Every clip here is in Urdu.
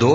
2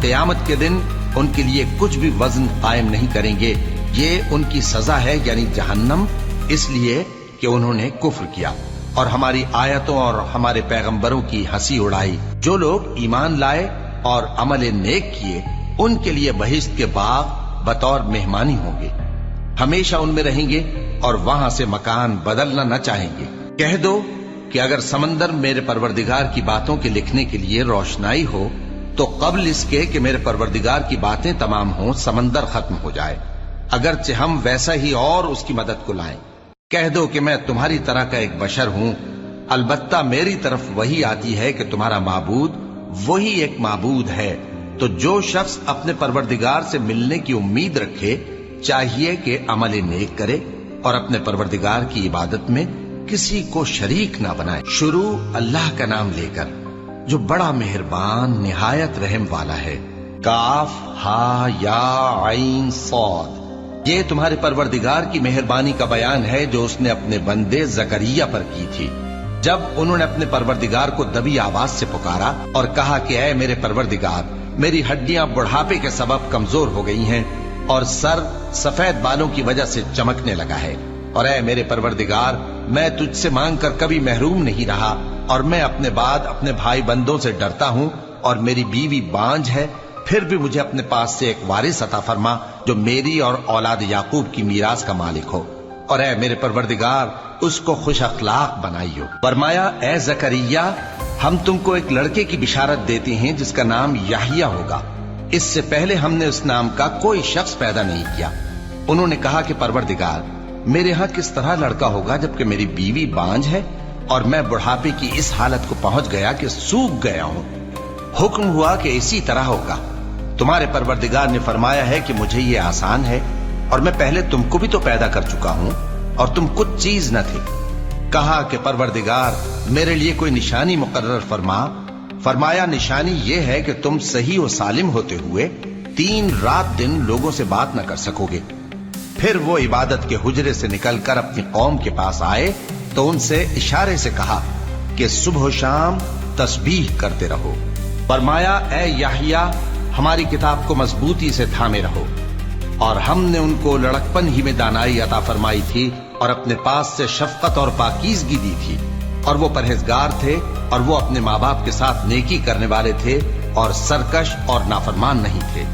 قیامت کے دن ان کے لیے کچھ بھی وزن قائم نہیں کریں گے. یہ ان کی سزا ہے یعنی جہنم، اس لیے کہ انہوں نے کفر کیا اور ہماری آیتوں اور ہمارے پیغمبروں کی ہنسی اڑائی. جو لوگ ایمان لائے اور عمل نیک کیے ان کے لیے بہشت کے باغ بطور مہمانی ہوں گے، ہمیشہ ان میں رہیں گے اور وہاں سے مکان بدلنا نہ چاہیں گے. کہہ دو کہ اگر سمندر میرے پروردگار کی باتوں کے لکھنے کے لیے روشنائی ہو تو قبل اس کے کہ میرے پروردگار کی باتیں تمام ہوں سمندر ختم ہو جائے، اگرچہ ہم ویسا ہی اور اس کی مدد کو لائیں. کہہ دو کہ میں تمہاری طرح کا ایک بشر ہوں، البتہ میری طرف وہی آتی ہے کہ تمہارا معبود وہی ایک معبود ہے. تو جو شخص اپنے پروردگار سے ملنے کی امید رکھے چاہیے کہ عمل نیک کرے اور اپنے پروردگار کی عبادت میں کسی کو شریک نہ بنائے. شروع اللہ کا نام لے کر جو بڑا مہربان نہایت رحم والا ہے. کاف ہا یا عین صاد، یہ تمہارے پروردگار کی مہربانی کا بیان ہے جو اس نے اپنے بندے زکریا پر کی تھی جب انہوں نے اپنے پروردگار کو دبی آواز سے پکارا اور کہا کہ اے میرے پروردگار، میری ہڈیاں بڑھاپے کے سبب کمزور ہو گئی ہیں اور سر سفید بالوں کی وجہ سے چمکنے لگا ہے، اور اے میرے پروردگار، میں تجھ سے مانگ کر کبھی محروم نہیں رہا اور میں اپنے بعد اپنے بھائی بندوں سے ڈرتا ہوں اور میری بیوی بانجھ ہے. پھر بھی مجھے اپنے پاس سے ایک وارث عطا فرما جو میری اور اولاد یعقوب کی میراث کا مالک ہو، اور اے میرے پروردگار اس کو خوش اخلاق بنائیو. فرمایا اے زکریا، ہم تم کو ایک لڑکے کی بشارت دیتے ہیں جس کا نام یحییٰ ہوگا. اس سے پہلے ہم نے اس نام کا کوئی شخص پیدا نہیں کیا. انہوں نے کہا کہ پروردگار، میرے ہاں کس طرح لڑکا ہوگا جبکہ میری بیوی بانجھ ہے اور میں بڑھاپے کی اس حالت کو پہنچ گیا کہ سوکھ گیا ہوں. حکم ہوا کہ اسی طرح ہوگا. تمہارے پروردگار نے فرمایا ہے کہ مجھے یہ آسان ہے اور میں پہلے تم کو بھی تو پیدا کر چکا ہوں اور تم کچھ چیز نہ تھے. کہا کہ پروردگار میرے لیے کوئی نشانی مقرر فرما. فرمایا نشانی یہ ہے کہ تم صحیح و سالم ہوتے ہوئے 3 رات دن لوگوں سے بات نہ کر سکو گے. پھر وہ عبادت کے حجرے سے نکل کر اپنی قوم کے پاس آئے تو ان سے اشارے سے کہا کہ صبح و شام تسبیح کرتے رہو. فرمایا اے یحییٰ، ہماری کتاب کو مضبوطی سے تھامے رہو. اور ہم نے ان کو لڑکپن ہی میں دانائی عطا فرمائی تھی اور اپنے پاس سے شفقت اور پاکیزگی دی تھی، اور وہ پرہیزگار تھے اور وہ اپنے ماں باپ کے ساتھ نیکی کرنے والے تھے اور سرکش اور نافرمان نہیں تھے.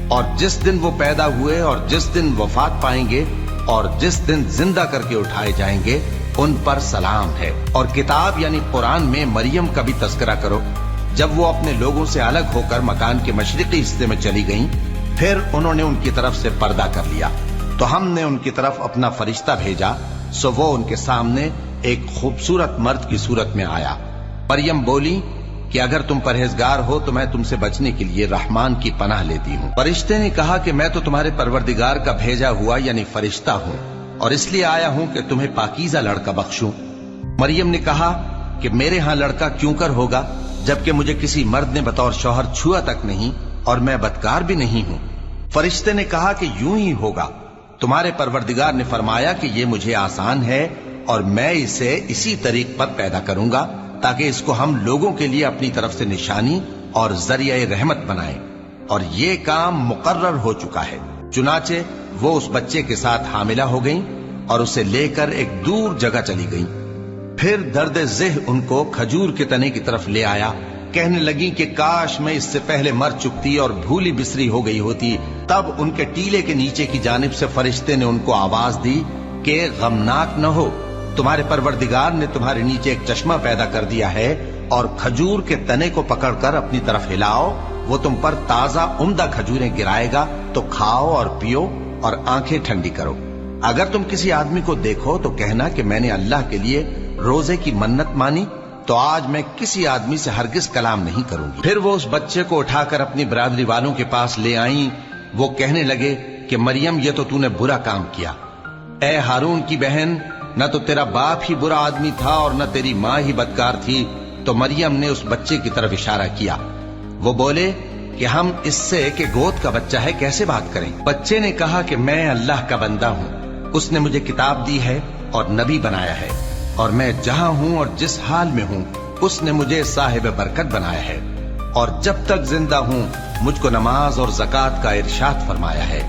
اور جس دن وہ پیدا ہوئے اور جس دن وفات پائیں گے اور جس دن زندہ کر کے اٹھائے جائیں گے ان پر سلام ہے. اور کتاب یعنی قرآن میں مریم کا بھی تذکرہ کرو. جب وہ اپنے لوگوں سے الگ ہو کر مکان کے مشرقی حصے میں چلی گئیں پھر انہوں نے ان کی طرف سے پردہ کر لیا تو ہم نے ان کی طرف اپنا فرشتہ بھیجا، سو وہ ان کے سامنے ایک خوبصورت مرد کی صورت میں آیا. مریم بولی کہ اگر تم پرہیزگار ہو تو میں تم سے بچنے کے لیے رحمان کی پناہ لیتی ہوں. فرشتے نے کہا کہ میں تو تمہارے پروردگار کا بھیجا ہوا یعنی فرشتہ ہوں اور اس لیے آیا ہوں کہ تمہیں پاکیزہ لڑکا بخشوں. مریم نے کہا کہ میرے ہاں لڑکا کیوں کر ہوگا جبکہ مجھے کسی مرد نے بطور شوہر چھوا تک نہیں اور میں بدکار بھی نہیں ہوں. فرشتے نے کہا کہ یوں ہی ہوگا. تمہارے پروردگار نے فرمایا کہ یہ مجھے آسان ہے اور میں اسے اسی طریق پر پیدا کروں گا تاکہ اس کو ہم لوگوں کے لیے اپنی طرف سے نشانی اور ذریعہ رحمت بنائیں. اور یہ کام مقرر ہو چکا ہے. چنانچہ وہ اس بچے کے ساتھ حاملہ ہو گئیں اور اسے لے کر ایک دور جگہ چلی گئیں. پھر درد ذہ ان کو کھجور کے تنے کی طرف لے آیا. کہنے لگی کہ کاش میں اس سے پہلے مر چکتی اور بھولی بسری ہو گئی ہوتی. تب ان کے ٹیلے کے نیچے کی جانب سے فرشتے نے ان کو آواز دی کہ غمناک نہ ہو، تمہارے پروردگار نے تمہارے نیچے ایک چشمہ پیدا کر دیا ہے اور کھجور کے تنے کو پکڑ کر اپنی طرف ہلاؤ، وہ تم پر تازہ عمدہ کھجوریں گرائے گا تو کھاؤ اور پیو اور آنکھیں ٹھنڈی کرو. اگر تم کسی آدمی کو دیکھو تو کہنا کہ میں نے اللہ کے لیے روزے کی منت مانی تو آج میں کسی آدمی سے ہرگز کلام نہیں کروں گی. پھر وہ اس بچے کو اٹھا کر اپنی برادری والوں کے پاس لے آئیں. وہ کہنے لگے کہ مریم یہ تو نے برا کام کیا. اے ہارون کی بہن، نہ تو تیرا باپ ہی برا آدمی تھا اور نہ تیری ماں ہی بدکار تھی. تو مریم نے اس بچے کی طرف اشارہ کیا. وہ بولے کہ ہم اس سے کہ گود کا بچہ ہے کیسے بات کریں. بچے نے کہا کہ میں اللہ کا بندہ ہوں، اس نے مجھے کتاب دی ہے اور نبی بنایا ہے، اور میں جہاں ہوں اور جس حال میں ہوں اس نے مجھے صاحب برکت بنایا ہے. اور جب تک زندہ ہوں مجھ کو نماز اور زکات کا ارشاد فرمایا ہے،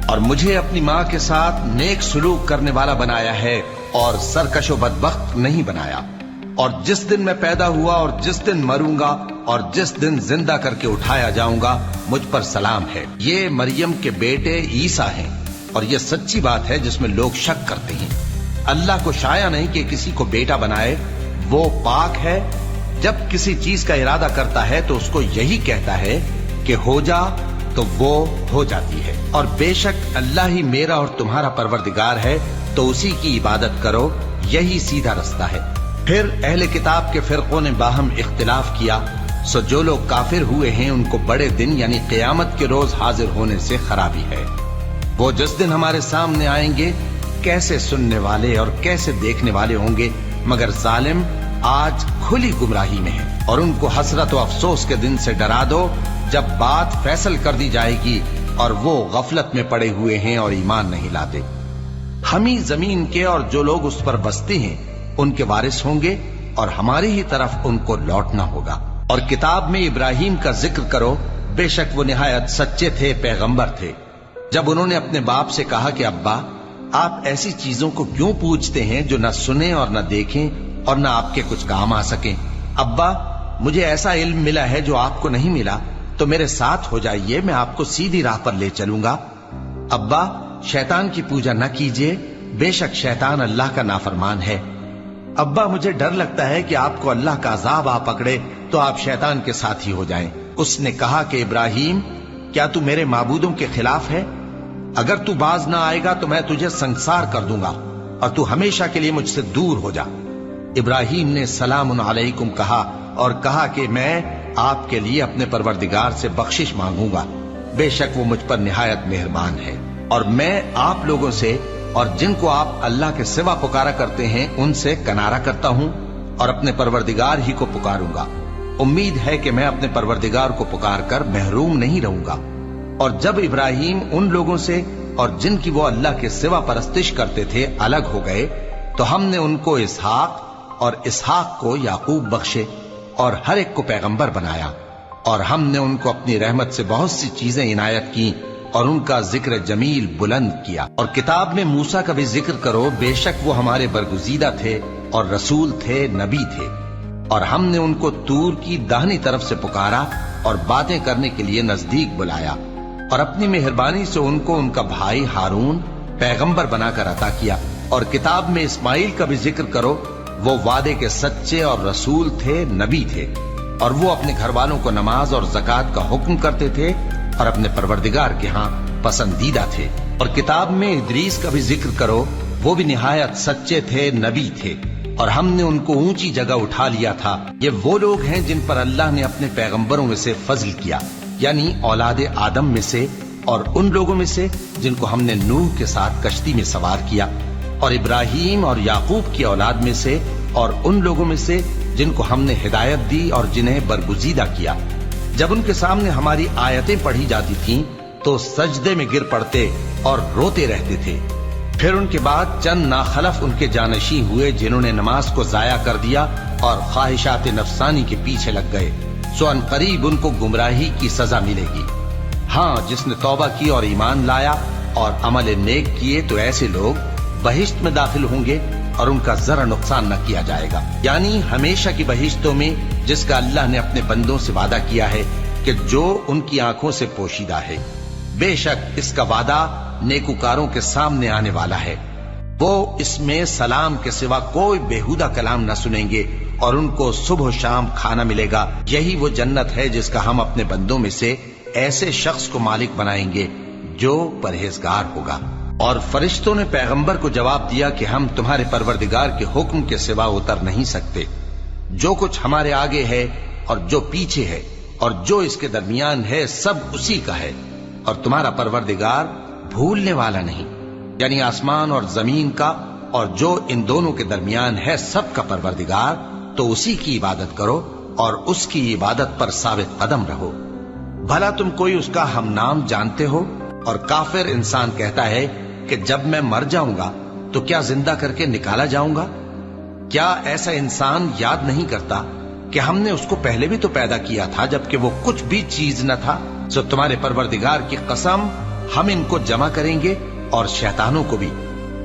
اور مجھے اپنی ماں کے ساتھ نیک سلوک کرنے والا بنایا ہے اور سرکش و بدبخت نہیں بنایا، اور جس دن میں پیدا ہوا اور جس دن مروں گا اور جس دن زندہ کر کے اٹھایا جاؤں گا مجھ پر سلام ہے۔ یہ مریم کے بیٹے عیسیٰ ہیں، اور یہ سچی بات ہے جس میں لوگ شک کرتے ہیں۔ اللہ کو شایع نہیں کہ کسی کو بیٹا بنائے، وہ پاک ہے۔ جب کسی چیز کا ارادہ کرتا ہے تو اس کو یہی کہتا ہے کہ ہو جا، تو وہ ہو جاتی ہے۔ اور بے شک اللہ ہی میرا اور تمہارا پروردگار ہے، تو اسی کی عبادت کرو، یہی سیدھا رستہ ہے۔ پھر اہل کتاب کے فرقوں نے باہم اختلاف کیا، سو جو لوگ کافر ہوئے ہیں ان کو بڑے دن یعنی قیامت کے روز حاضر ہونے سے خرابی ہے۔ وہ جس دن ہمارے سامنے آئیں گے کیسے سننے والے اور کیسے دیکھنے والے ہوں گے، مگر ظالم آج کھلی گمراہی میں ہیں۔ اور ان کو حسرت و افسوس کے دن سے ڈرا دو جب بات فیصل کر دی جائے گی اور وہ غفلت میں پڑے ہوئے ہیں اور ایمان نہیں لاتے۔ ہم ہی زمین کے اور جو لوگ اس پر بستے ہیں ان کے وارث ہوں گے، اور ہماری ہی طرف ان کو لوٹنا ہوگا۔ اور کتاب میں ابراہیم کا ذکر کرو، بے شک وہ نہایت سچے تھے، پیغمبر تھے۔ جب انہوں نے اپنے باپ سے کہا کہ ابا، آپ ایسی چیزوں کو کیوں پوچھتے ہیں جو نہ سنیں اور نہ دیکھیں اور نہ آپ کے کچھ کام آ سکیں؟ ابا، مجھے ایسا علم ملا ہے جو آپ کو نہیں ملا، تو میرے ساتھ ہو جائیے، میں آپ کو سیدھی راہ پر لے چلوں گا۔ ابا، شیطان کی پوجا نہ کیجیے، بے شک شیطان اللہ کا نافرمان ہے۔ ابا، مجھے ڈر لگتا ہے کہ آپ کو اللہ کا عذاب آ پکڑے تو آپ شیطان کے ساتھی ہو جائیں۔ اس نے کہا کہ ابراہیم، کیا تو میرے معبودوں کے خلاف ہے؟ اگر تو باز نہ آئے گا تو میں تجھے سنسار کر دوں گا، اور تو ہمیشہ کے لیے مجھ سے دور ہو جا۔ ابراہیم نے سلام علیکم کہا اور کہا کہ میں آپ کے لیے اپنے پروردگار سے بخشش مانگوں گا، بے شک وہ مجھ پر نہایت مہربان ہے۔ اور میں آپ لوگوں سے اور جن کو آپ اللہ کے سوا پکارا کرتے ہیں ان سے کنارہ کرتا ہوں، اور اپنے پروردگار ہی کو پکاروں گا۔ امید ہے کہ میں اپنے پروردگار کو پکار کر محروم نہیں رہوں گا۔ اور جب ابراہیم ان لوگوں سے اور جن کی وہ اللہ کے سوا پرستش کرتے تھے الگ ہو گئے، تو ہم نے ان کو اسحاق اور اسحاق کو یعقوب بخشے، اور ہر ایک کو پیغمبر بنایا، اور ہم نے ان کو اپنی رحمت سے بہت سی چیزیں عنایت کی، اور ان کا ذکر جمیل بلند کیا۔ اور کتاب میں موسیٰ کا بھی ذکر کرو، بے شک وہ ہمارے برگزیدہ تھے اور رسول تھے، نبی تھے، اور ہم نے ان کو طور کی داہنی طرف سے پکارا اور باتیں کرنے کے لیے نزدیک بلایا، اور اپنی مہربانی سے ان کو ان کا بھائی ہارون پیغمبر بنا کر عطا کیا۔ اور کتاب میں اسماعیل کا بھی ذکر کرو، وہ وعدے کے سچے اور رسول تھے، نبی تھے، اور وہ اپنے گھر والوں کو نماز اور زکات کا حکم کرتے تھے اور اپنے پروردگار کے ہاں پسندیدہ تھے۔ اور کتاب میں ادریس کا بھی ذکر کرو، وہ بھی نہایت سچے تھے، نبی تھے، اور ہم نے ان کو اونچی جگہ اٹھا لیا تھا۔ یہ وہ لوگ ہیں جن پر اللہ نے اپنے پیغمبروں میں سے فضل کیا، یعنی اولاد آدم میں سے، اور ان لوگوں میں سے جن کو ہم نے نوح کے ساتھ کشتی میں سوار کیا، اور ابراہیم اور یعقوب کی اولاد میں سے، اور ان لوگوں میں سے جن کو ہم نے ہدایت دی اور جنہیں برگزیدہ کیا۔ جب ان کے سامنے ہماری آیتیں پڑھی جاتی تھیں تو سجدے میں گر پڑتے اور روتے رہتے تھے۔ پھر ان کے بعد چند ناخلف ان کے جانشین ہوئے جنہوں نے نماز کو ضائع کر دیا اور خواہشات نفسانی کے پیچھے لگ گئے، سو ان قریب ان کو گمراہی کی سزا ملے گی۔ ہاں، جس نے توبہ کی اور ایمان لایا اور عمل نیک کیے تو ایسے لوگ بہشت میں داخل ہوں گے اور ان کا ذرا نقصان نہ کیا جائے گا، یعنی ہمیشہ کی بہشتوں میں جس کا اللہ نے اپنے بندوں سے وعدہ کیا ہے کہ جو ان کی آنکھوں سے پوشیدہ ہے۔ بے شک اس کا وعدہ نیکوکاروں کے سامنے آنے والا ہے، وہ اس میں سلام کے سوا کوئی بےہودہ کلام نہ سنیں گے، اور ان کو صبح و شام کھانا ملے گا۔ یہی وہ جنت ہے جس کا ہم اپنے بندوں میں سے ایسے شخص کو مالک بنائیں گے جو پرہیزگار ہوگا۔ اور فرشتوں نے پیغمبر کو جواب دیا کہ ہم تمہارے پروردگار کے حکم کے سوا اتر نہیں سکتے۔ جو کچھ ہمارے آگے ہے اور جو پیچھے ہے اور جو اس کے درمیان ہے سب اسی کا ہے، اور تمہارا پروردگار بھولنے والا نہیں، یعنی آسمان اور زمین کا اور جو ان دونوں کے درمیان ہے سب کا پروردگار، تو اسی کی عبادت کرو اور اس کی عبادت پر ثابت قدم رہو۔ بھلا تم کوئی اس کا ہم نام جانتے ہو؟ اور کافر انسان کہتا ہے کہ جب میں مر جاؤں گا تو کیا زندہ کر کے نکالا جاؤں گا؟ کیا ایسا انسان یاد نہیں کرتا کہ ہم نے اس کو پہلے بھی تو پیدا کیا تھا جبکہ وہ کچھ بھی چیز نہ تھا؟ سو تمہارے پروردگار کی قسم ہم ان کو جمع کریں گے اور شیطانوں کو بھی،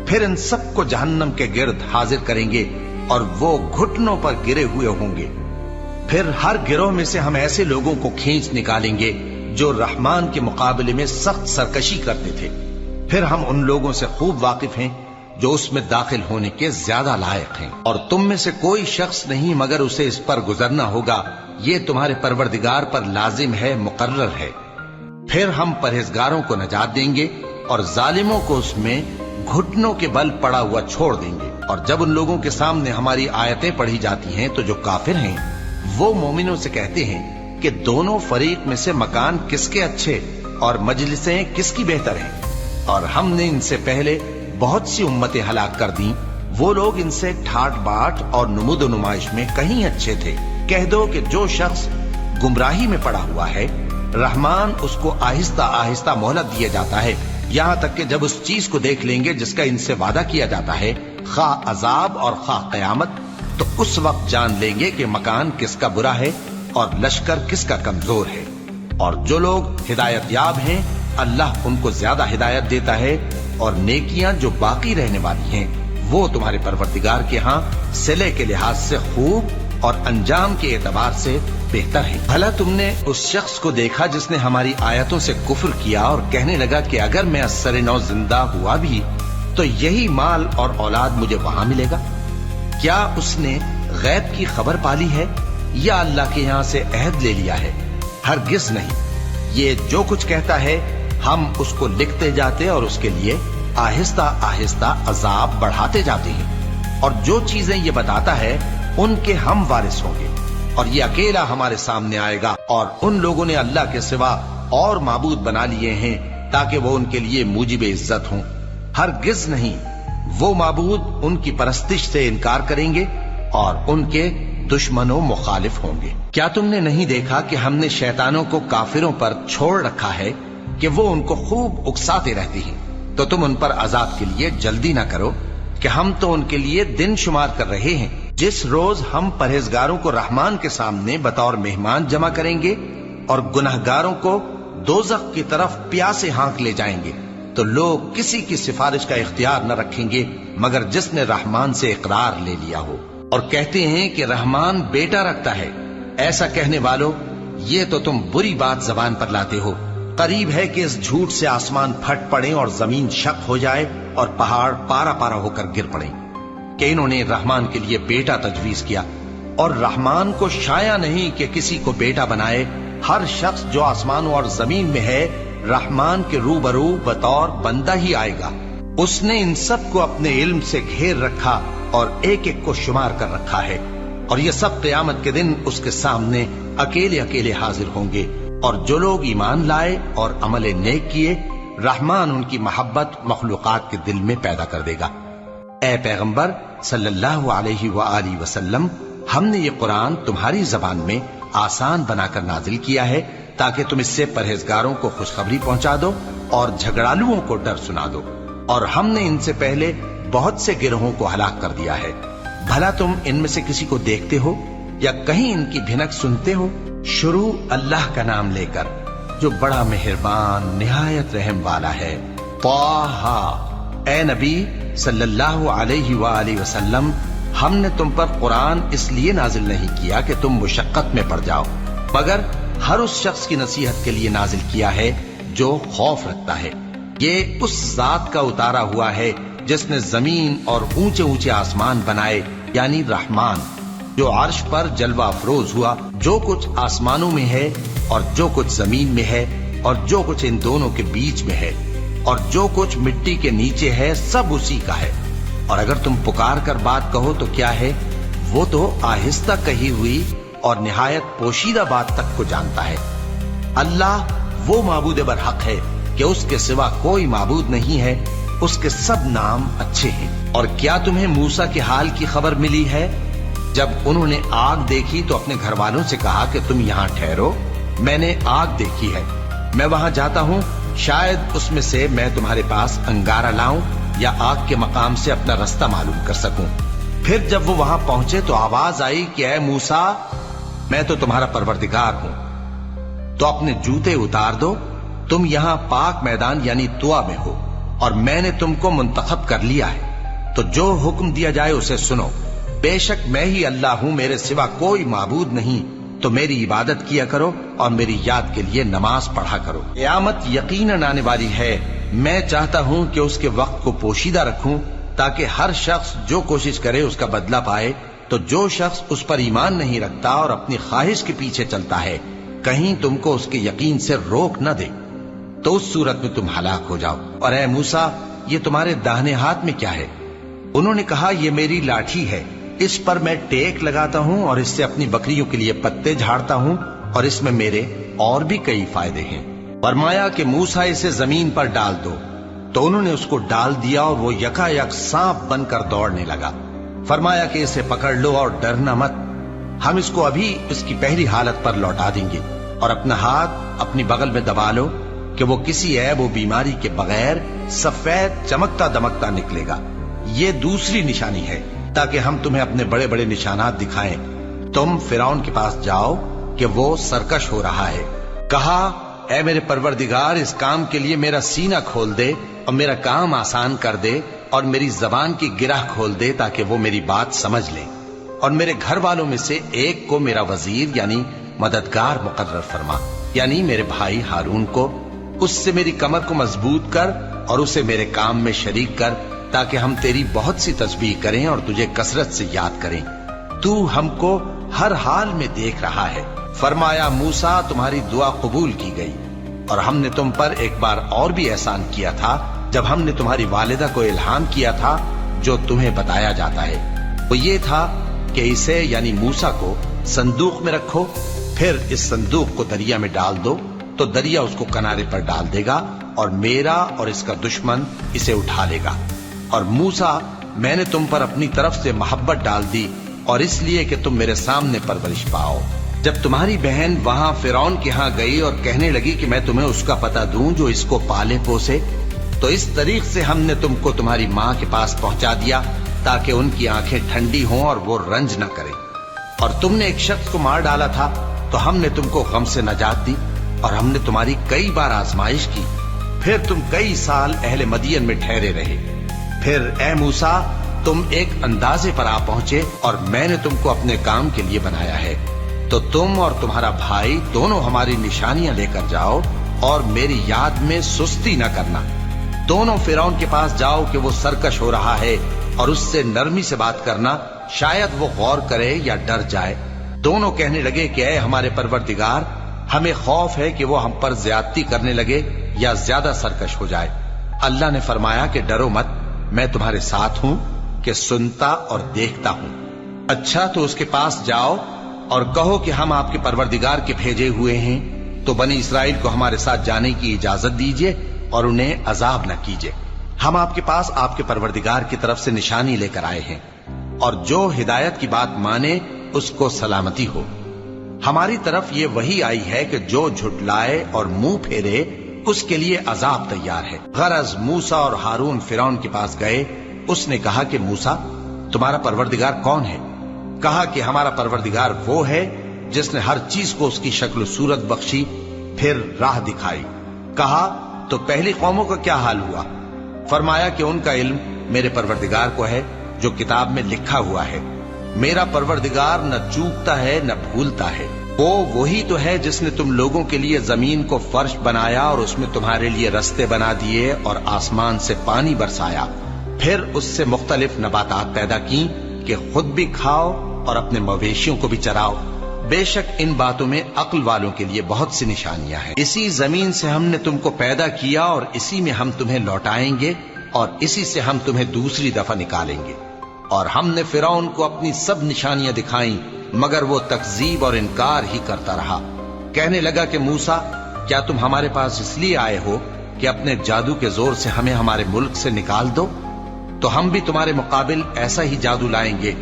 پھر ان سب کو جہنم کے گرد حاضر کریں گے اور وہ گھٹنوں پر گرے ہوئے ہوں گے۔ پھر ہر گروہ میں سے ہم ایسے لوگوں کو کھینچ نکالیں گے جو رحمان کے مقابلے میں سخت سرکشی کرتے تھے، پھر ہم ان لوگوں سے خوب واقف ہیں جو اس میں داخل ہونے کے زیادہ لائق ہیں، اور تم میں سے کوئی شخص نہیں مگر اسے اس پر گزرنا ہوگا، یہ تمہارے پروردگار پر لازم ہے، مقرر ہے۔ پھر ہم پرہیزگاروں کو نجات دیں گے اور ظالموں کو اس میں گھٹنوں کے بل پڑا ہوا چھوڑ دیں گے۔ اور جب ان لوگوں کے سامنے ہماری آیتیں پڑھی جاتی ہیں تو جو کافر ہیں وہ مومنوں سے کہتے ہیں کہ دونوں فریق میں سے مکان کس کے اچھے اور مجلسیں کس کی بہتر ہیں، اور ہم نے ان سے پہلے بہت سی امتیں ہلاک کر دیں، وہ لوگ ان سے ٹھاٹ باٹ اور نمود و نمائش میں کہیں اچھے تھے۔ کہہ دو کہ جو شخص گمراہی میں پڑا ہوا ہے رحمان اس کو آہستہ آہستہ مہلت دیا جاتا ہے، یہاں تک کہ جب اس چیز کو دیکھ لیں گے جس کا ان سے وعدہ کیا جاتا ہے، خواہ عذاب اور خواہ قیامت، تو اس وقت جان لیں گے کہ مکان کس کا برا ہے اور لشکر کس کا کمزور ہے۔ اور جو لوگ ہدایت یاب ہیں اللہ ان کو زیادہ ہدایت دیتا ہے، اور نیکیاں جو باقی رہنے والی ہیں وہ تمہارے پروردگار کے ہاں صلے کے لحاظ سے خوب اور انجام کے اعتبار سے بہتر ہے۔ بھلا تم نے اس شخص کو دیکھا جس نے ہماری آیتوں سے کفر کیا اور کہنے لگا کہ اگر میں اثر نو زندہ ہوا بھی تو یہی مال اور اولاد مجھے وہاں ملے گا؟ کیا اس نے غیب کی خبر پالی ہے یا اللہ کے یہاں سے عہد لے لیا ہے؟ ہرگز نہیں، یہ جو کچھ کہتا ہے ہم اس کو لکھتے جاتے اور اس کے لیے آہستہ آہستہ عذاب بڑھاتے جاتے ہیں، اور جو چیزیں یہ بتاتا ہے ان کے ہم وارث ہوں گے، اور یہ اکیلا ہمارے سامنے آئے گا۔ اور ان لوگوں نے اللہ کے سوا اور معبود بنا لیے ہیں تاکہ وہ ان کے لیے موجب عزت ہوں، ہرگز نہیں، وہ معبود ان کی پرستش سے انکار کریں گے اور ان کے دشمن و مخالف ہوں گے۔ کیا تم نے نہیں دیکھا کہ ہم نے شیطانوں کو کافروں پر چھوڑ رکھا ہے کہ وہ ان کو خوب اکساتے رہتے ہیں؟ تو تم ان پر عذاب کے لیے جلدی نہ کرو کہ ہم تو ان کے لیے دن شمار کر رہے ہیں، جس روز ہم پرہیزگاروں کو رحمان کے سامنے بطور مہمان جمع کریں گے اور گناہگاروں کو دوزخ کی طرف پیاسے ہانک لے جائیں گے، تو لوگ کسی کی سفارش کا اختیار نہ رکھیں گے مگر جس نے رحمان سے اقرار لے لیا ہو، اور کہتے ہیں کہ رحمان بیٹا رکھتا ہے۔ ایسا کہنے والوں، یہ تو تم بری بات زبان پر لاتے ہو۔ قریب ہے کہ اس جھوٹ سے آسمان پھٹ پڑے اور زمین شق ہو جائے اور پہاڑ پارا پارا ہو کر گر پڑے کہ انہوں نے رحمان کے لیے بیٹا تجویز کیا، اور رحمان کو شایع نہیں کہ کسی کو بیٹا بنائے۔ ہر شخص جو آسمانوں اور زمین میں ہے رحمان کے روبرو بطور بندہ ہی آئے گا۔ اس نے ان سب کو اپنے علم سے گھیر رکھا اور ایک ایک کو شمار کر رکھا ہے، اور یہ سب قیامت کے دن اس کے سامنے اکیلے اکیلے حاضر ہوں گے۔ اور جو لوگ ایمان لائے اور عمل نیک کیے رحمان ان کی محبت مخلوقات کے دل میں پیدا کر دے گا۔ اے پیغمبر صلی اللہ علیہ وآلہ وسلم، ہم نے یہ قرآن تمہاری زبان میں آسان بنا کر نازل کیا ہے تاکہ تم اس سے پرہیزگاروں کو خوشخبری پہنچا دو اور جھگڑالوؤں کو ڈر سنا دو، اور ہم نے ان سے پہلے بہت سے گروہوں کو ہلاک کر دیا ہے۔ بھلا تم ان میں سے کسی کو دیکھتے ہو یا کہیں ان کی بھنک سنتے ہو؟ شروع اللہ کا نام لے کر جو بڑا مہربان نہایت رحم والا ہے۔ طٰہٰ، اے نبی صلی اللہ علیہ وآلہ وسلم، ہم نے تم پر قرآن اس لیے نازل نہیں کیا کہ تم مشقت میں پڑ جاؤ، مگر ہر اس شخص کی نصیحت کے لیے نازل کیا ہے جو خوف رکھتا ہے۔ یہ اس ذات کا اتارا ہوا ہے جس نے زمین اور اونچے اونچے آسمان بنائے، یعنی رحمان، جو عرش پر جلوہ افروز ہوا۔ جو کچھ آسمانوں میں ہے اور جو کچھ زمین میں ہے اور جو کچھ ان دونوں کے بیچ میں ہے اور جو کچھ مٹی کے نیچے ہے، سب اسی کا ہے۔ اور اگر تم پکار کر بات کہو تو کیا ہے، وہ تو آہستہ کہی ہوئی اور نہایت پوشیدہ بات تک کو جانتا ہے۔ اللہ وہ معبود برحق ہے کہ اس کے سوا کوئی معبود نہیں ہے، اس کے سب نام اچھے ہیں۔ اور کیا تمہیں موسیٰ کے حال کی خبر ملی ہے؟ جب انہوں نے آگ دیکھی تو اپنے گھر والوں سے کہا کہ تم یہاں ٹھہرو، میں نے آگ دیکھی ہے، میں وہاں جاتا ہوں، شاید اس میں سے میں تمہارے پاس انگارہ لاؤں یا آگ کے مقام سے اپنا رستہ معلوم کر سکوں۔ پھر جب وہ وہاں پہنچے تو آواز آئی کہ اے موسیٰ، میں تو تمہارا پروردگار ہوں۔ تو اپنے جوتے اتار دو، تم یہاں پاک میدان یعنی طوا میں ہو، اور میں نے تم کو منتخب کر لیا ہے، تو جو حکم دیا جائے اسے سنو۔ بے شک میں ہی اللہ ہوں، میرے سوا کوئی معبود نہیں، تو میری عبادت کیا کرو اور میری یاد کے لیے نماز پڑھا کرو۔ قیامت یقیناً آنے والی ہے، میں چاہتا ہوں کہ اس کے وقت کو پوشیدہ رکھوں تاکہ ہر شخص جو کوشش کرے اس کا بدلہ پائے۔ تو جو شخص اس پر ایمان نہیں رکھتا اور اپنی خواہش کے پیچھے چلتا ہے، کہیں تم کو اس کے یقین سے روک نہ دے، تو اس صورت میں تم ہلاک ہو جاؤ۔ اور اے موسیٰ، یہ تمہارے داہنے ہاتھ میں کیا ہے؟ انہوں نے کہا، یہ میری لاٹھی ہے، اس پر میں ٹیک لگاتا ہوں اور اس سے اپنی بکریوں کے لیے پتے جھاڑتا ہوں، اور اس میں میرے اور بھی کئی فائدے ہیں۔ فرمایا کہ موسیٰ اسے زمین پر ڈال دو، تو انہوں نے اس کو ڈال دیا اور وہ یکا یک سانپ بن کر دوڑنے لگا۔ فرمایا کہ اسے پکڑ لو اور ڈرنا مت، ہم اس کو ابھی اس کی پہلی حالت پر لوٹا دیں گے، اور اپنا ہاتھ اپنی بغل میں دبا لو کہ وہ کسی عیب و بیماری کے بغیر سفید چمکتا دمکتا نکلے گا۔ یہ دوسری نشانی ہے تاکہ ہم تمہیں اپنے بڑے بڑے نشانات دکھائیں۔ تم فرعون کے پاس جاؤ کہ وہ سرکش ہو رہا ہے۔ کہا، اے میرے پروردگار، اس کام کے لیے میرا سینہ کھول دے اور میرا کام آسان کر دے، اور میری زبان کی گرہ کھول دے تاکہ وہ میری بات سمجھ لیں، اور میرے گھر والوں میں سے ایک کو میرا وزیر یعنی مددگار مقرر فرما، یعنی میرے بھائی ہارون کو۔ اس سے میری کمر کو مضبوط کر اور اسے میرے کام میں شریک کر، تاکہ ہم تیری بہت سی تسبیح کریں اور تجھے کثرت سے یاد کریں۔ تو ہم کو ہر حال میں دیکھ رہا ہے۔ فرمایا، موسیٰ، تمہاری دعا قبول کی گئی، اور ہم نے تم پر ایک بار اور بھی احسان کیا تھا جب ہم نے تمہاری والدہ کو الہام کیا تھا جو تمہیں بتایا جاتا ہے۔ وہ یہ تھا کہ اسے یعنی موسیٰ کو صندوق میں رکھو، پھر اس صندوق کو دریا میں ڈال دو، تو دریا اس کو کنارے پر ڈال دے گا، اور میرا اور اس کا دشمن اسے اٹھا لے گا۔ اور موسیٰ، میں نے تم پر اپنی طرف سے محبت ڈال دی، اور اس لیے کہ تم میرے سامنے پرورش پاؤ۔ جب تمہاری بہن وہاں فرعون کے ہاں گئی اور کہنے لگی کہ میں تمہیں اس کا پتہ دوں جو اس کو پالے پوسے، تو اس طریق سے ہم نے تم کو تمہاری ماں کے پاس پہنچا دیا تاکہ ان کی آنکھیں ٹھنڈی ہوں اور وہ رنج نہ کرے۔ اور تم نے ایک شخص کو مار ڈالا تھا، تو ہم نے تم کو غم سے نجات دی، اور ہم نے تمہاری کئی بار آزمائش کی، پھر تم کئی سال اہل مدین میں ٹھہرے رہے۔ پھر اے موسیٰ، تم ایک اندازے پر آ پہنچے، اور میں نے تم کو اپنے کام کے لیے بنایا ہے، تو تم اور تمہارا بھائی دونوں ہماری نشانیاں لے کر جاؤ، اور میری یاد میں سستی نہ کرنا۔ دونوں فرعون کے پاس جاؤ کہ وہ سرکش ہو رہا ہے، اور اس سے نرمی سے بات کرنا، شاید وہ غور کرے یا ڈر جائے۔ دونوں کہنے لگے کہ اے ہمارے پروردگار، ہمیں خوف ہے کہ وہ ہم پر زیادتی کرنے لگے یا زیادہ سرکش ہو جائے۔ اللہ نے فرمایا کہ ڈرو مت، میں تمہارے ساتھ ہوں کہ سنتا اور دیکھتا ہوں۔ اچھا، تو اس کے پاس جاؤ اور کہو کہ ہم آپ کے پروردگار کے بھیجے ہوئے ہیں، تو بنی اسرائیل کو ہمارے ساتھ جانے کی اجازت دیجیے اور انہیں عذاب نہ کیجیے۔ ہم آپ کے پاس آپ کے پروردگار کی طرف سے نشانی لے کر آئے ہیں، اور جو ہدایت کی بات مانے اس کو سلامتی ہو۔ ہماری طرف یہ وحی آئی ہے کہ جو جھٹلائے اور منہ پھیرے اس کے لیے عذاب تیار ہے۔ غرض موسیٰ اور ہارون فرعون کے پاس گئے۔ اس نے کہا کہ موسیٰ، تمہارا پروردگار کون ہے؟ کہا کہ ہمارا پروردگار وہ ہے جس نے ہر چیز کو اس کی شکل و صورت بخشی، پھر راہ دکھائی۔ کہا، تو پہلی قوموں کا کیا حال ہوا؟ فرمایا کہ ان کا علم میرے پروردگار کو ہے جو کتاب میں لکھا ہوا ہے۔ میرا پروردگار نہ چوکتا ہے نہ بھولتا ہے۔ وہ وہی تو ہے جس نے تم لوگوں کے لیے زمین کو فرش بنایا اور اس میں تمہارے لیے رستے بنا دیے اور آسمان سے پانی برسایا، پھر اس سے مختلف نباتات پیدا کی کہ خود بھی کھاؤ اور اپنے مویشیوں کو بھی چراؤ۔ بے شک ان باتوں میں عقل والوں کے لیے بہت سی نشانیاں ہیں۔ اسی زمین سے ہم نے تم کو پیدا کیا اور اسی میں ہم تمہیں لوٹائیں گے اور اسی سے ہم تمہیں دوسری دفعہ نکالیں گے۔ اور ہم نے فرعون کو اپنی سب نشانیاں دکھائیں مگر وہ تکذیب اور انکار ہی کرتا رہا۔ کہنے لگا کہ موسیٰ، کیا تم ہمارے پاس اس لیے آئے ہو کہ اپنے جادو کے زور سے ہمیں ہمارے ملک سے نکال دو؟ تو ہم بھی تمہارے مقابل ایسا ہی جادو لائیں گے،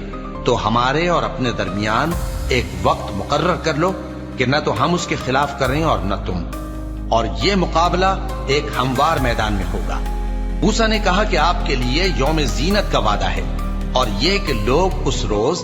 تو ہمارے اور اپنے درمیان ایک وقت مقرر کر لو کہ نہ تو ہم اس کے خلاف کریں اور نہ تم، اور یہ مقابلہ ایک ہموار میدان میں ہوگا۔ موسیٰ نے کہا کہ آپ کے لیے یوم زینت کا وعدہ ہے، اور یہ کہ لوگ اس روز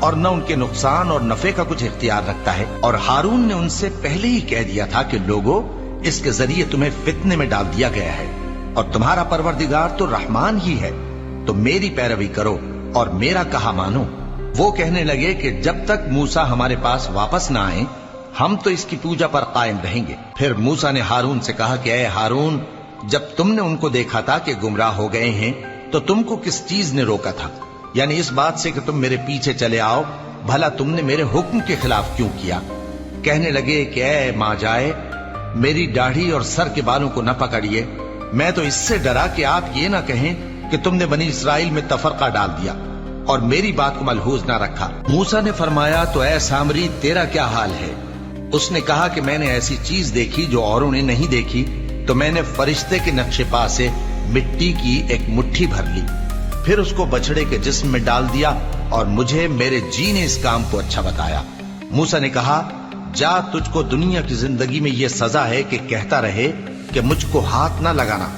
اور نہ ان کے نقصان اور نفع کا کچھ اختیار رکھتا ہے۔ اور ہارون نے ان سے پہلے ہی کہہ دیا تھا کہ لوگوں، اس کے ذریعے تمہیں فتنے میں ڈال دیا گیا ہے، اور تمہارا پروردگار تو رحمان ہی ہے، تو میری پیروی کرو اور میرا کہا مانو۔ وہ کہنے لگے کہ جب تک موسیٰ ہمارے پاس واپس نہ آئیں ہم تو اس کی پوجا پر قائم رہیں گے۔ پھر موسیٰ نے ہارون سے کہا کہ اے ہارون، جب تم نے ان کو دیکھا تھا کہ گمراہ ہو گئے ہیں تو تم کو کس چیز نے روکا تھا؟ یعنی اس بات سے کہ تم میرے پیچھے چلے آؤ، بھلا تم نے میرے حکم کے خلاف کیوں کیا؟ کہنے لگے کہ اے ماں جائے، میری داڑھی اور سر کے بالوں کو نہ پکڑیے، میں تو اس سے ڈرا کہ آپ یہ نہ کہیں کہ تم نے بنی اسرائیل میں تفرقہ ڈال دیا اور میری بات کو ملحوظ نہ رکھا۔ موسیٰ نے فرمایا تو اے سامری، تیرا کیا حال ہے؟ اس نے کہا کہ میں نے ایسی چیز دیکھی جو اوروں نے نہیں دیکھی، تو میں نے فرشتے کے نقش پا سے مٹی کی ایک مٹھی بھر لی، پھر اس کو بچڑے کے جسم میں ڈال دیا، اور مجھے میرے جی نے اس کام کو اچھا بتایا۔ موسیٰ نے کہا جا، تجھ کو دنیا کی زندگی میں یہ سزا ہے کہ کہتا رہے کہ مجھ کو ہاتھ نہ لگانا،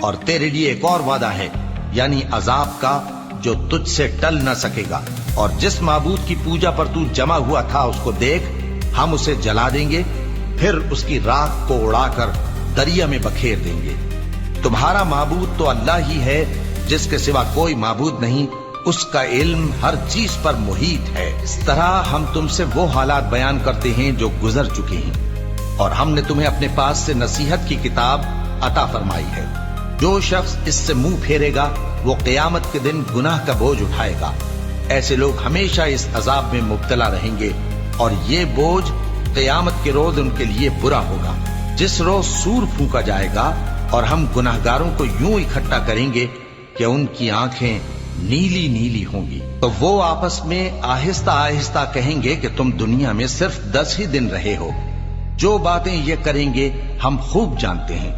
اور تیرے لیے ایک اور وعدہ ہے، یعنی عذاب کا جو تجھ سے ٹل نہ سکے گا، اور جس معبود کی پوجا پر تو جمع ہوا تھا اس کو دیکھ، ہم اسے جلا دیں گے، پھر اس کی راکھ کو اڑا کر دریا میں بکھیر دیں گے۔ تمہارا معبود تو اللہ ہی ہے، جس کے سوا کوئی معبود نہیں، اس کا علم ہر چیز پر محیط ہے۔ اس طرح ہم تم سے وہ حالات بیان کرتے ہیں جو گزر چکے ہیں، اور ہم نے تمہیں اپنے پاس سے نصیحت کی کتاب عطا فرمائی ہے۔ جو شخص اس سے منہ پھیرے گا وہ قیامت کے دن گناہ کا بوجھ اٹھائے گا۔ ایسے لوگ ہمیشہ اس عذاب میں مبتلا رہیں گے، اور یہ بوجھ قیامت کے روز ان کے لیے برا ہوگا، جس روز سور پھونکا جائے گا، اور ہم گناہگاروں کو یوں اکٹھا کریں گے کہ ان کی آنکھیں نیلی نیلی ہوں گی۔ تو وہ آپس میں آہستہ آہستہ کہیں گے کہ تم دنیا میں صرف 10 ہی دن رہے ہو، جو باتیں یہ کریں گے ہم خوب جانتے ہیں۔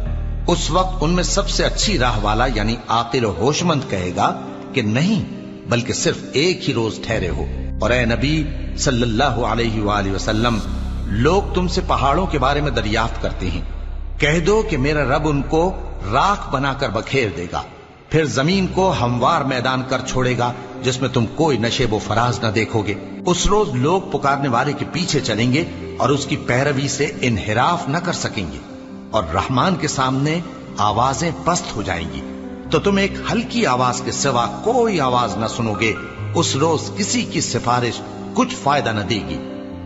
اس وقت ان میں سب سے اچھی راہ والا یعنی عاقل و ہوش مند کہے گا کہ نہیں، بلکہ صرف ایک ہی روز ٹھہرے ہو۔ اور اے نبی صلی اللہ علیہ وآلہ وسلم، لوگ تم سے پہاڑوں کے بارے میں دریافت کرتے ہیں، کہہ دو کہ میرا رب ان کو راکھ بنا کر بکھیر دے گا، پھر زمین کو ہموار میدان کر چھوڑے گا جس میں تم کوئی نشیب و فراز نہ دیکھو گے۔ اس روز لوگ پکارنے والے کے پیچھے چلیں گے اور اس کی پیروی سے انحراف نہ کر سکیں گے، اور رحمان کے سامنے آوازیں پست ہو جائیں گی، تو تم ایک ہلکی آواز کے سوا کوئی آواز نہ سنو گے۔ اس روز کسی کی سفارش کچھ فائدہ نہ دے گی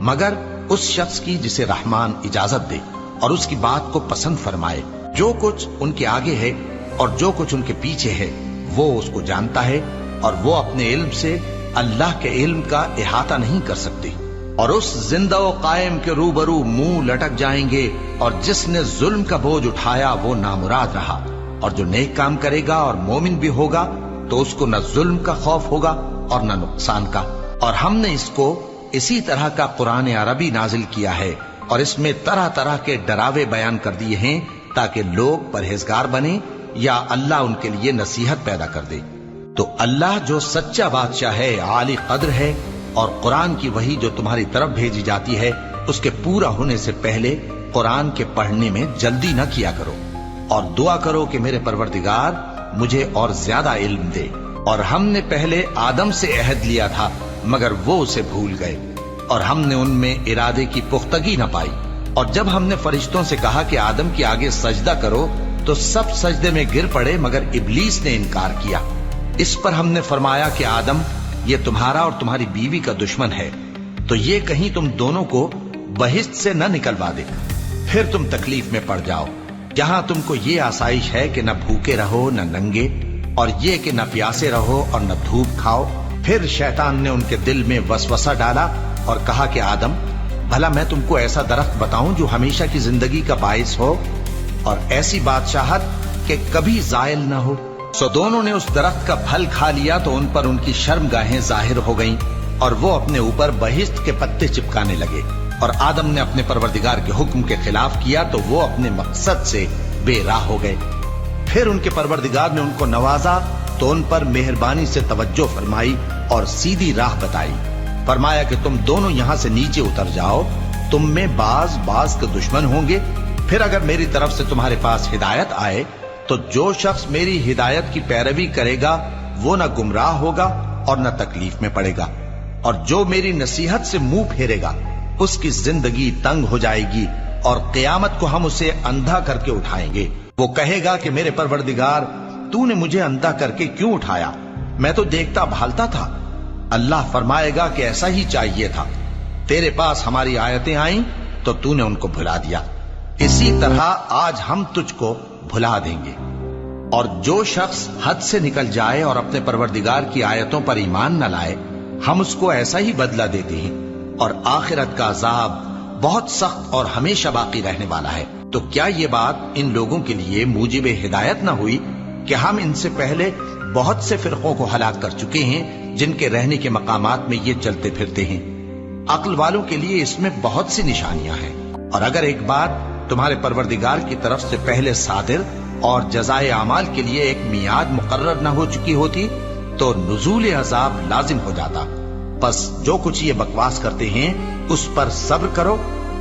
مگر اس شخص کی جسے رحمان اجازت دے اور اس کی بات کو پسند فرمائے۔ جو کچھ ان کے آگے ہے اور جو کچھ ان کے پیچھے ہے وہ اس کو جانتا ہے، اور وہ اپنے علم سے اللہ کے علم کا احاطہ نہیں کر سکتے۔ اور اس زندہ و قائم کے روبرو منہ لٹک جائیں گے، اور جس نے ظلم کا بوجھ اٹھایا وہ نامراد رہا، اور جو نیک کام کرے گا اور مومن بھی ہوگا تو اس کو نہ ظلم کا خوف ہوگا اور نہ نقصان کا۔ اور ہم نے اس کو اسی طرح کا قرآن عربی نازل کیا ہے، اور اس میں طرح طرح کے ڈراوے بیان کر دیے ہیں تاکہ لوگ پرہیزگار بنیں یا اللہ ان کے لیے نصیحت پیدا کر دے۔ تو اللہ جو سچا بادشاہ ہے، عالی قدر ہے، اور قرآن کی وحی جو تمہاری طرف بھیجی جاتی ہے اس کے پورا ہونے سے پہلے قرآن کے پڑھنے میں جلدی نہ کیا کرو، اور دعا کرو کہ میرے پروردگار مجھے اور زیادہ علم دے۔ اور ہم نے پہلے آدم سے عہد لیا تھا مگر وہ اسے بھول گئے، اور ہم نے ان میں ارادے کی پختگی نہ پائی۔ اور جب ہم نے فرشتوں سے کہا کہ آدم کے آگے سجدہ کرو تو سب سجدے میں گر پڑے مگر ابلیس نے انکار کیا۔ اس پر ہم نے فرمایا کہ آدم، یہ تمہارا اور تمہاری بیوی کا دشمن ہے، تو یہ کہیں تم دونوں کو بہشت سے نہ نکلوا دے، پھر تم تکلیف میں پڑ جاؤ، جہاں تم کو یہ آسائش ہے کہ نہ بھوکے رہو نہ ننگے، اور یہ کہ نہ پیاسے رہو اور نہ دھوپ کھاؤ۔ پھر شیطان نے ان کے دل میں وسوسہ ڈالا اور کہا کہ آدم، بھلا میں تم کو ایسا درخت بتاؤں جو ہمیشہ کی زندگی کا باعث ہو اور ایسی بادشاہت کہ کبھی زائل نہ ہو؟ سو دونوں نے اس درخت کا پھل کھا لیا تو ان پر ان کی شرمگاہیں ظاہر ہو گئیں، اور وہ اپنے اوپر بہشت کے پتے چپکانے لگے۔ اور آدم نے اپنے پروردگار کے حکم کے خلاف کیا تو وہ اپنے مقصد سے بے راہ ہو گئے۔ پھر ان کے پروردگار نے ان کو نوازا تو ان پر مہربانی سے توجہ فرمائی اور سیدھی راہ بتائی۔ فرمایا کہ تم دونوں یہاں سے نیچے اتر جاؤ، تم میں بعض کے دشمن ہوں گے، پھر اگر میری طرف سے تمہارے پاس ہدایت آئے تو جو شخص میری ہدایت کی پیروی کرے گا وہ نہ گمراہ ہوگا اور نہ تکلیف میں پڑے گا۔ اور جو میری نصیحت سے منہ پھیرے گا اس کی زندگی تنگ ہو جائے گی اور قیامت کو ہم اسے اندھا کر کے اٹھائیں گے۔ وہ کہے گا کہ میرے پروردگار تو نے مجھے اندھا کر کے کیوں اٹھایا؟ میں تو دیکھتا بھالتا تھا۔ اللہ فرمائے گا کہ ایسا ہی چاہیے تھا، تیرے پاس ہماری آیتیں آئیں تو تو نے ان کو بھلا دیا، اسی طرح آج ہم تجھ کو بھلا دیں گے۔ اور جو شخص حد سے نکل جائے اور اپنے پروردگار کی آیتوں پر ایمان نہ لائے، ہم اس کو ایسا ہی بدلہ دیتے ہیں، اور آخرت کا عذاب بہت سخت اور ہمیشہ باقی رہنے والا ہے۔ تو کیا یہ بات ان لوگوں کے لیے موجب ہدایت نہ ہوئی کہ ہم ان سے پہلے بہت سے فرقوں کو ہلاک کر چکے ہیں جن کے رہنے کے مقامات میں یہ چلتے پھرتے ہیں؟ عقل والوں کے لیے اس میں بہت سی نشانیاں ہیں، اور اگر ایک بات تمہارے پروردگار کی طرف سے پہلے صادر اور جزائے اعمال کے لیے ایک میعاد مقرر نہ ہو چکی ہوتی تو نزول عذاب لازم ہو جاتا۔ بس جو کچھ یہ بکواس کرتے ہیں اس پر صبر کرو،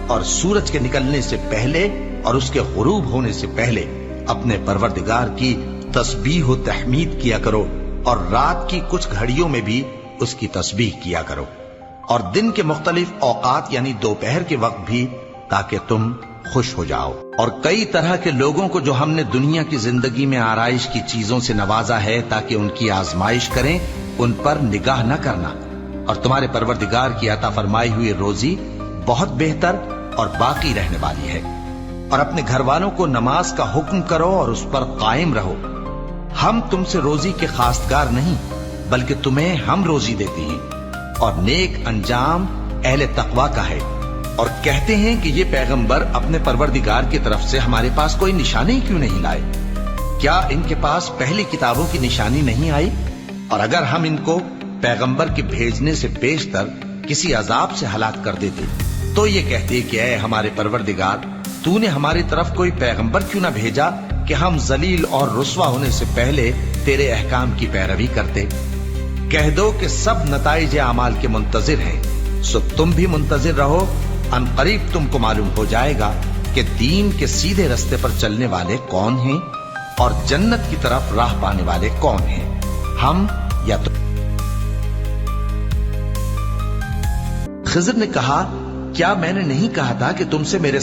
اور سورج کے نکلنے سے پہلے اور اس کے غروب ہونے سے پہلے اپنے پروردگار کی تسبیح و تحمید کیا کرو، اور رات کی کچھ گھڑیوں میں بھی اس کی تسبیح کیا کرو، اور دن کے مختلف اوقات یعنی دوپہر کے وقت بھی، تاکہ تم خوش ہو جاؤ۔ اور کئی طرح کے لوگوں کو جو ہم نے دنیا کی زندگی میں آرائش کی چیزوں سے نوازا ہے تاکہ ان کی آزمائش کریں، ان پر نگاہ نہ کرنا، اور تمہارے پروردگار کی عطا فرمائی ہوئی روزی بہت بہتر اور باقی رہنے والی ہے۔ اور اپنے گھر والوں کو نماز کا حکم کرو اور اس پر قائم رہو۔ ہم تم سے روزی کے خواستگار نہیں، بلکہ تمہیں ہم روزی دیتے ہیں، اور نیک انجام اہل تقوی کا ہے۔ اور کہتے ہیں کہ یہ پیغمبر اپنے پروردگار کی طرف سے ہمارے پاس کوئی نشانی کیوں نہیں لائے؟ کیا ان کے پاس پہلی کتابوں کی نشانی نہیں آئی؟ اور اگر ہم ان کو پیغمبر کے بھیجنے سے بیشتر کسی عذاب سے ہلاک کر دیتے تو یہ کہتے کہ اے ہمارے پروردگار، تو نے ہماری طرف کوئی پیغمبر کیوں نہ بھیجا کہ ہم ذلیل اور رسوا ہونے سے پہلے تیرے احکام کی پیروی کرتے۔ کہہ دو کہ سب نتائج اعمال کے منتظر ہیں، سو تم بھی منتظر رہو، ان قریب تم کو معلوم ہو جائے گا کہ دین کے سیدھے رستے پر چلنے والے کون ہیں اور جنت کی طرف راہ پانے والے کون ہیں، ہم یا تم۔ خضر نے کہا، کیا میں نے نہیں کہا تھا کہ تم سے میرے